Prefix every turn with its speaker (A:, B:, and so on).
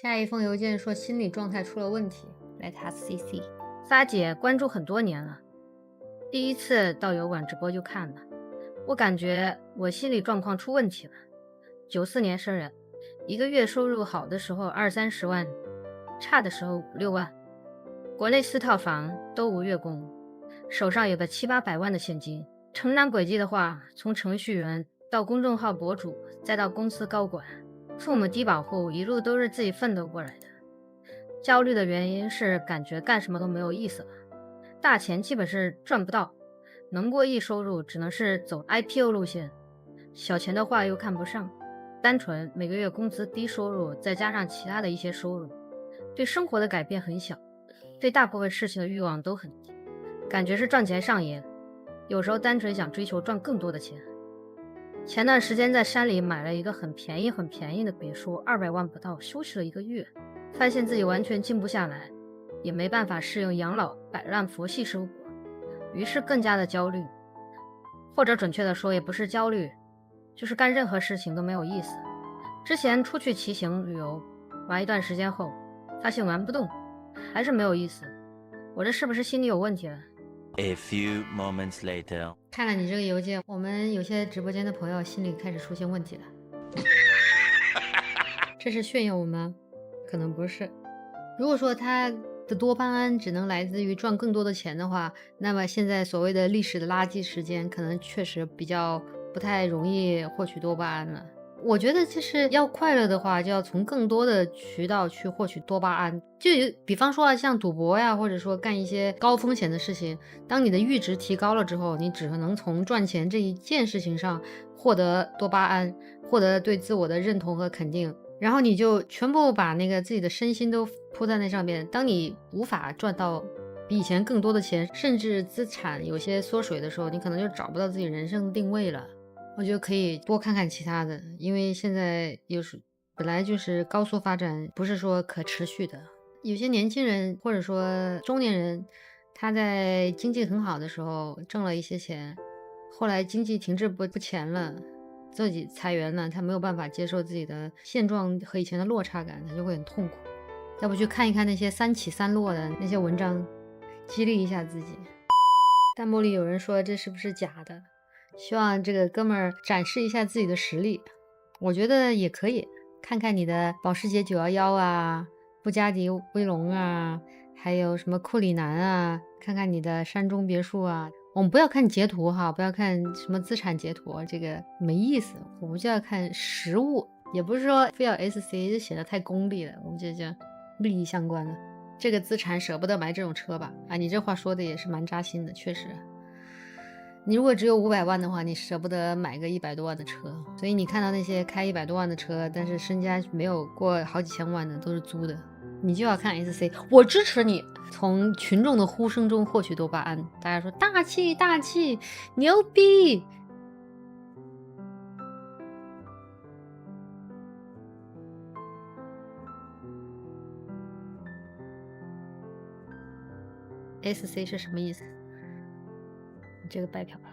A: 下一封邮件说心理状态出了问题，Let us see。
B: 撒姐关注很多年了，第一次到油管直播就看了，我感觉我心理状况出问题了。94年生人，一个月收入好的时候20-30万，差的时候5-6万，国内4套房都无月供，手上有个700-800万的现金。成长轨迹的话，从程序员到公众号博主，再到公司高管，父母低保户，一路都是自己奋斗过来的。焦虑的原因是感觉干什么都没有意思了，大钱基本是赚不到，能过亿收入只能是走 IPO 路线，小钱的话又看不上，单纯每个月工资低收入，再加上其他的一些收入，对生活的改变很小，对大部分事情的欲望都很低，感觉是赚钱上瘾，有时候单纯想追求赚更多的钱。前段时间在山里买了一个很便宜的别墅，200万不到，休息了1个月，发现自己完全静不下来，也没办法适应养老摆烂佛系生活，于是更加的焦虑，或者准确的说也不是焦虑，就是干任何事情都没有意思。之前出去骑行旅游玩一段时间后，发现玩不动，还是没有意思，我这是不是心理有问题了？
C: A few moments later.
A: 看了你这个邮件，我们有些直播间的朋友心里开始出现问题了。这是炫耀吗？可能不是。如果说他的多巴胺只能来自于赚更多的钱的话，那么现在所谓的历史的垃圾时间，可能确实比较不太容易获取多巴胺了。我觉得就是要快乐的话，就要从更多的渠道去获取多巴胺。就比方说像赌博呀，或者说干一些高风险的事情，当你的阈值提高了之后，你只能从赚钱这一件事情上获得多巴胺，获得对自我的认同和肯定。然后你就全部把那个自己的身心都扑在那上面。当你无法赚到比以前更多的钱，甚至资产有些缩水的时候，你可能就找不到自己人生的定位了。我觉得可以多看看其他的，因为现在本来就是高速发展，不是说可持续的。有些年轻人或者说中年人，他在经济很好的时候挣了一些钱，后来经济停滞不前了，自己裁员了，他没有办法接受自己的现状和以前的落差感，他就会很痛苦。要不去看一看那些三起三落的那些文章，激励一下自己。弹幕里有人说这是不是假的？希望这个哥们儿展示一下自己的实力。我觉得也可以看看你的保时捷911啊，布加迪威龙啊，还有什么库里南啊，看看你的山中别墅啊。我们不要看截图哈，不要看什么资产截图，这个没意思。我们就要看实物，也不是说非要 SC， 就显得太功利了。我们就利益相关的，这个资产舍不得买这种车吧？啊，你这话说的也是蛮扎心的，确实。你如果只有500万的话，你舍不得买个100多万的车，所以你看到那些开100多万的车，但是身家没有过好几千万的，都是租的，你就要看 SC。我支持你从群众的呼声中获取多巴胺，大家说大气大气，牛逼。SC 是什么意思？你这个白嫖吧。